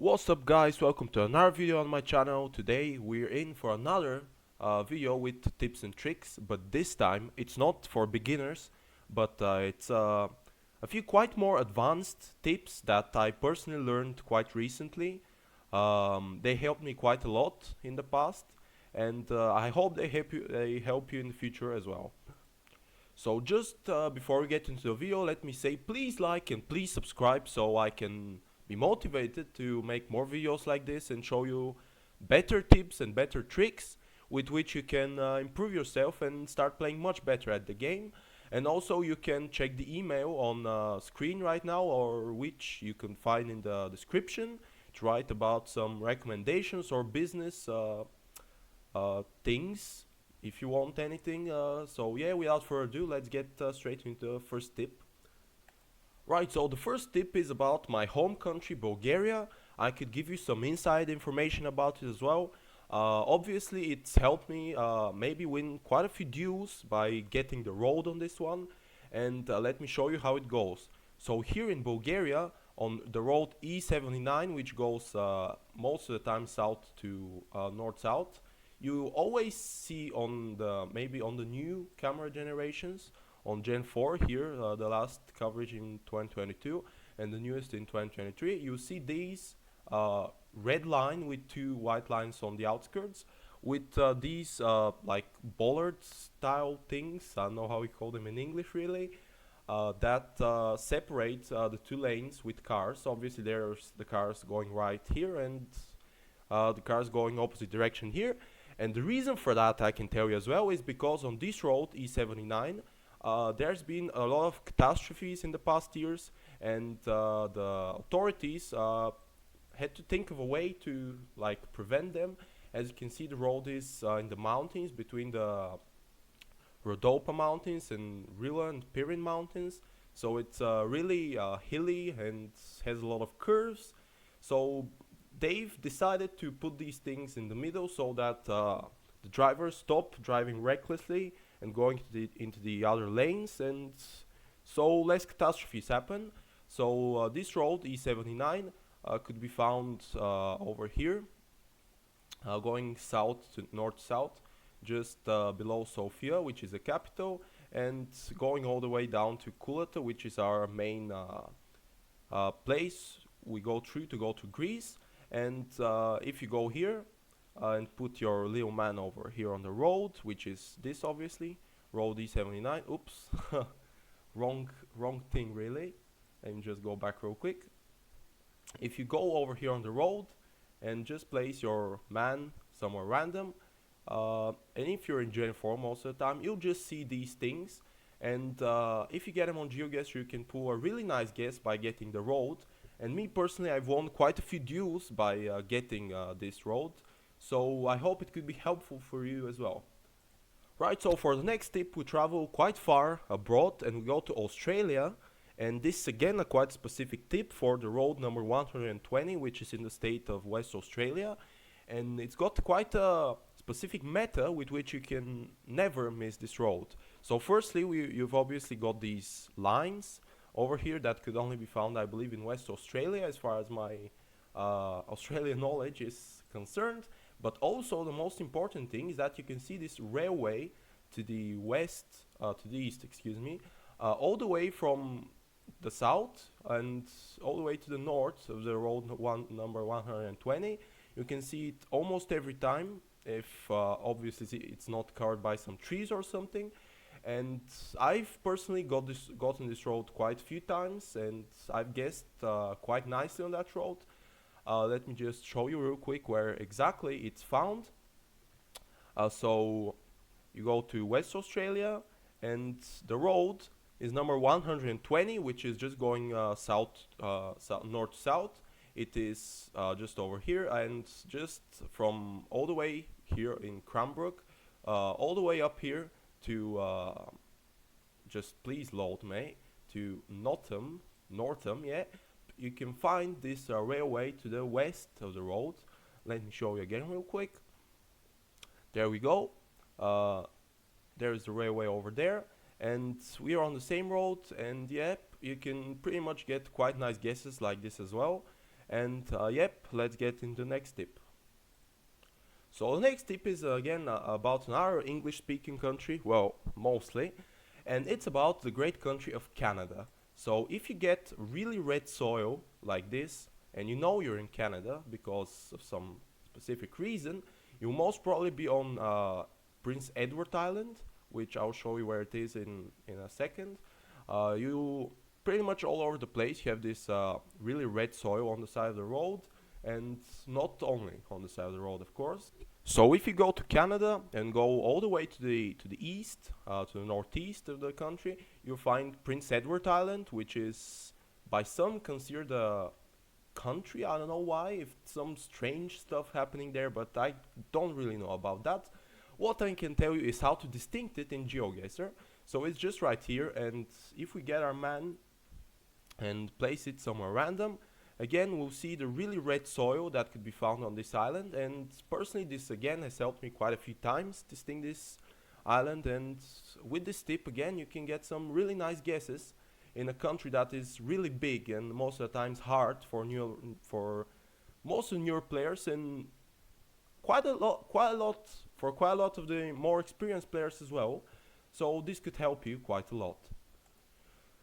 What's up guys, welcome to another video on my channel. Today we're in for another video with tips and tricks, but this time it's not for beginners, but it's a few quite more advanced tips that I personally learned quite recently. They helped me quite a lot in the past, and I hope they help you in the future as well. So just before we get into the video, let me say please like and please subscribe so I can be motivated to make more videos like this and show you better tips and better tricks with which you can improve yourself and start playing much better at the game. And also you can check the email on screen right now, or which you can find in the description, to write about some recommendations or business things if you want anything. So yeah, without further ado, let's get straight into the first tip. Right, so the first tip is about my home country, Bulgaria. I could give you some inside information about it as well. Obviously, it's helped me maybe win quite a few duels by getting the road on this one. And let me show you how it goes. So here in Bulgaria, on the road E79, which goes most of the time south to north-south, you always see on the maybe on the new camera generations, on Gen 4 here, the last coverage in 2022 and the newest in 2023, you see these red line with two white lines on the outskirts with these like bollard style things. I don't know how we call them in English really. That separate the two lanes with cars. Obviously there's the cars going right here and the cars going opposite direction here. And the reason for that, I can tell you as well, is because on this road E79 there's been a lot of catastrophes in the past years, and the authorities had to think of a way to like prevent them. As you can see, the road is in the mountains between the Rhodope Mountains and Rila and Pirin Mountains. So it's really hilly and has a lot of curves. So they've decided to put these things in the middle so that the drivers stop driving recklessly and going into the other lanes, and so less catastrophes happen. So this road E79 could be found over here, going south to north-south, just below Sofia, which is the capital, and going all the way down to Kulata, which is our main place we go through to go to Greece. And if you go here and put your little man over here on the road, which is this obviously, road E79, oops, wrong thing really, and just go back real quick. If you go over here on the road and just place your man somewhere random, and if you're in Gen 4 most of the time, you'll just see these things. And if you get them on Geoguessr, you can pull a really nice guess by getting the road. And me personally, I've won quite a few duels by getting this road. So I hope it could be helpful for you as well. Right, so for the next tip, we travel quite far abroad and we go to Australia. And this is again a quite specific tip for the road number 120, which is in the state of West Australia. And it's got quite a specific meta with which you can never miss this road. So firstly, you've obviously got these lines over here that could only be found, I believe, in West Australia, as far as my Australian knowledge is concerned. But also the most important thing is that you can see this railway to the west, to the east, excuse me, all the way from the south and all the way to the north of the road number 120. You can see it almost every time, if obviously it's not covered by some trees or something. And I've personally gotten this road quite a few times, and I've guessed quite nicely on that road. Let me just show you real quick where exactly it's found. So you go to West Australia, and the road is number 120, which is just going north-south. It is just over here, and just from all the way here in Cranbrook, all the way up here to just please load me to Northam, yeah, you can find this railway to the west of the road. Let me show you again real quick. There we go. There is the railway over there, and we are on the same road. And yeah, you can pretty much get quite nice guesses like this as well. And yep, let's get into the next tip. So the next tip is again about another English-speaking country, well, mostly, and it's about the great country of Canada. So if you get really red soil like this, and you know you're in Canada because of some specific reason, you'll most probably be on Prince Edward Island, which I'll show you where it is in a second. You pretty much all over the place you have this really red soil on the side of the road, and not only on the side of the road, of course. So if you go to Canada and go all the way to the east, to the northeast of the country, you'll find Prince Edward Island, which is by some considered a country. I don't know why, if some strange stuff happening there, but I don't really know about that. What I can tell you is how to distinct it in Geoguessr. So it's just right here, and if we get our man and place it somewhere random, again we'll see the really red soil that could be found on this island. And personally, this again has helped me quite a few times distinct this island, and with this tip again you can get some really nice guesses in a country that is really big and most of the times hard for most of the newer players, and quite a lot of the more experienced players as well. So this could help you quite a lot.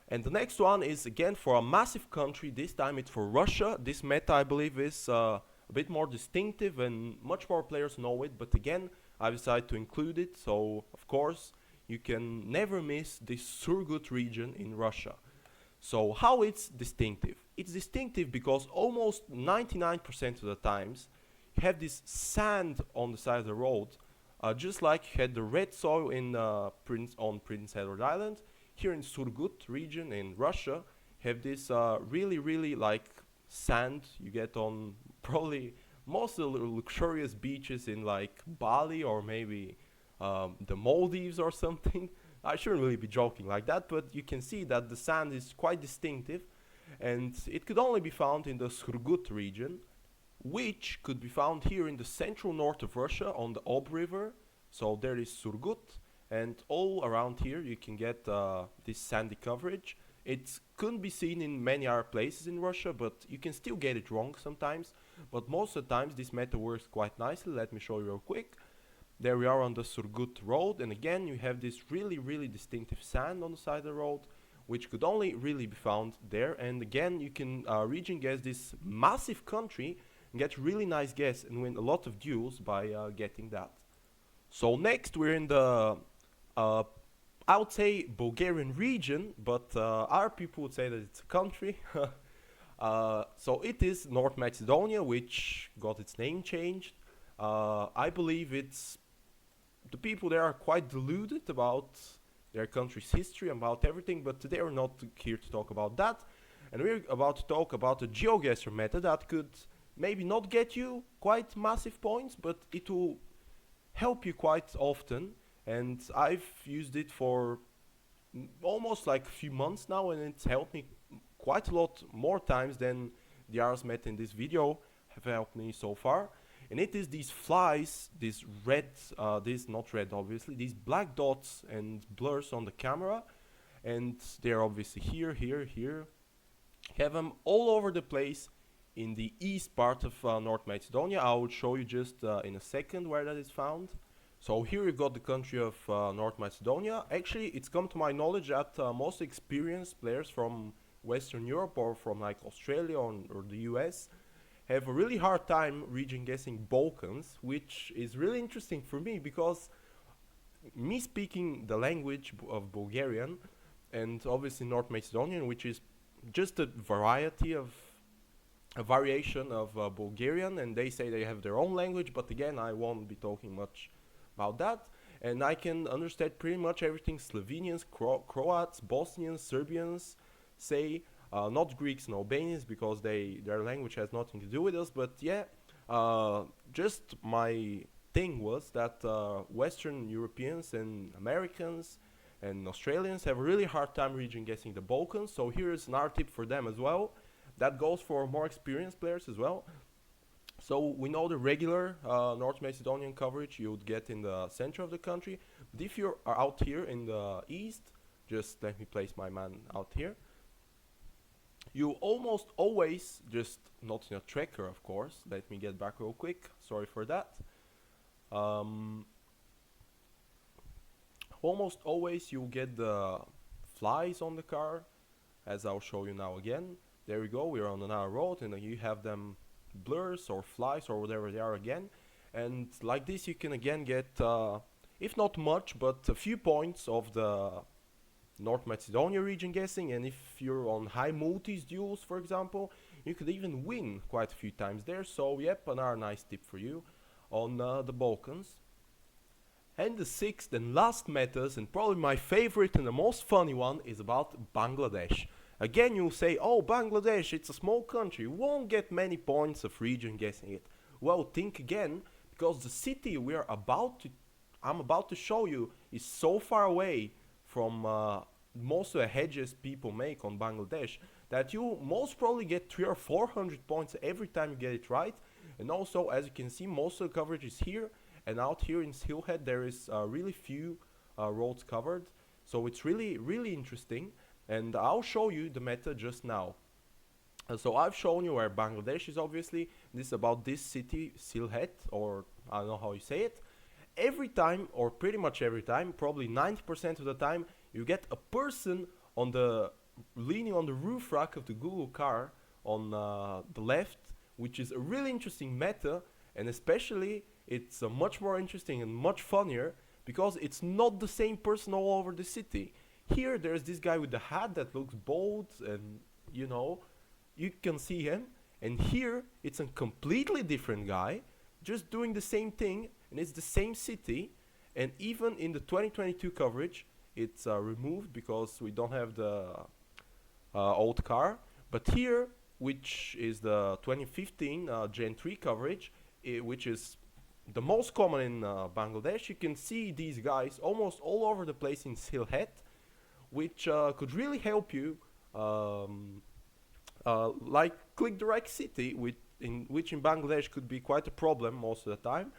And the next one is again for a massive country. This time it's for Russia. This meta, I believe, is a bit more distinctive and much more players know it, but again I decided to include it. So of course you can never miss this Surgut region in Russia. So how it's distinctive? It's distinctive because almost 99% of the times you have this sand on the side of the road, just like you had the red soil in Prince Edward Island. Here in Surgut region in Russia, you have this really like sand you get on probably most of the luxurious beaches in like Bali or maybe the Maldives or something. I shouldn't really be joking like that, but you can see that the sand is quite distinctive, and it could only be found in the Surgut region, which could be found here in the central north of Russia on the Ob River. So there is Surgut, and all around here you can get this sandy coverage. It couldn't be seen in many other places in Russia, but you can still get it wrong sometimes. But most of the times this method works quite nicely. Let me show you real quick. There we are on the Surgut road, and again you have this really distinctive sand on the side of the road, which could only really be found there. And again you can region guess this massive country and get really nice guess and win a lot of duels by getting that. So next we're in the I would say Bulgarian region, but our people would say that it's a country. So it is North Macedonia, which got its name changed. I believe it's the people there are quite deluded about their country's history, about everything, but today we're not here to talk about that. And we're about to talk about a Geoguessr method that could maybe not get you quite massive points, but it will help you quite often. And I've used it for almost like a few months now, and it's helped me quite a lot more times than the Ars meta in this video have helped me so far. And it is these flies, these red, these not red obviously, these black dots and blurs on the camera, and they're obviously here. Have them all over the place in the east part of North Macedonia. I will show you just in a second where that is found. So here we've got the country of North Macedonia. Actually, it's come to my knowledge that most experienced players from Western Europe or from like Australia or the US have a really hard time region guessing Balkans, which is really interesting for me because me speaking the language of Bulgarian and obviously North Macedonian, which is just a variation of Bulgarian, and they say they have their own language, but again I won't be talking much about that. And I can understand pretty much everything Slovenians, Croats, Bosnians, Serbians say. Not Greeks and Albanians because their language has nothing to do with us, but yeah, just my thing was that Western Europeans and Americans and Australians have a really hard time region guessing the Balkans. So here's another tip for them as well. That goes for more experienced players as well. So we know the regular North Macedonian coverage you would get in the center of the country, but if you are out here in the east, just let me place my man out here. you almost always, just not in a tracker of course, let me get back real quick, sorry for that. Almost always you get the flies on the car, as I'll show you now again. There we go, we're on another road and you have them blurs or flies or whatever they are again. And like this you can again get, if not much, but a few points of the North Macedonia region guessing. And if you're on high multis duels, for example, you could even win quite a few times there. So yep, another nice tip for you on the Balkans. And the sixth and last method, and probably my favorite and the most funny one, is about Bangladesh. Again, you'll say, oh, Bangladesh, it's a small country, you won't get many points of region guessing it. Well, think again, because the city I'm about to show you is so far away from most of the hedges people make on Bangladesh that you most probably get 300 or 400 points every time you get it right. And also, as you can see, most of the coverage is here. And out here in Sylhet there is really few roads covered, so it's really interesting, and I'll show you the method just now. So I've shown you where Bangladesh is, obviously. This is about this city, Sylhet, or I don't know how you say it. Every time, or pretty much every time, probably 90% of the time, you get a person on the leaning on the roof rack of the Google car on the left, which is a really interesting meta, and especially it's much more interesting and much funnier because it's not the same person all over the city. Here there's this guy with the hat that looks bold and you know, you can see him, and here it's a completely different guy just doing the same thing, and it's the same city. And even in the 2022 coverage it's removed because we don't have the old car, but here, which is the 2015 Gen 3 coverage, which is the most common in Bangladesh, you can see these guys almost all over the place in Sylhet, which could really help you like click the right city, which in Bangladesh could be quite a problem most of the time.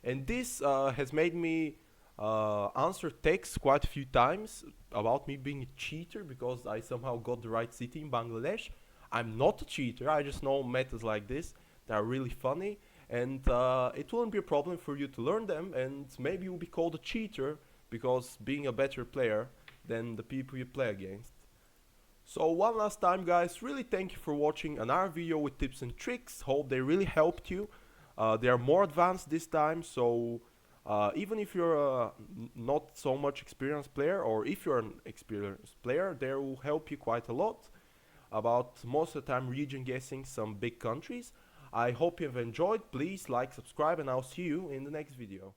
And this has made me answer texts quite a few times about me being a cheater because I somehow got the right city in Bangladesh. I'm not a cheater, I just know methods like this that are really funny. And it wouldn't be a problem for you to learn them, and maybe you'll be called a cheater because being a better player than the people you play against. So one last time guys, really thank you for watching another video with tips and tricks. Hope they really helped you. They are more advanced this time, so even if you're a not so much experienced player, or if you're an experienced player, they will help you quite a lot about most of the time region guessing some big countries. I hope you've enjoyed. Please like, subscribe, and I'll see you in the next video.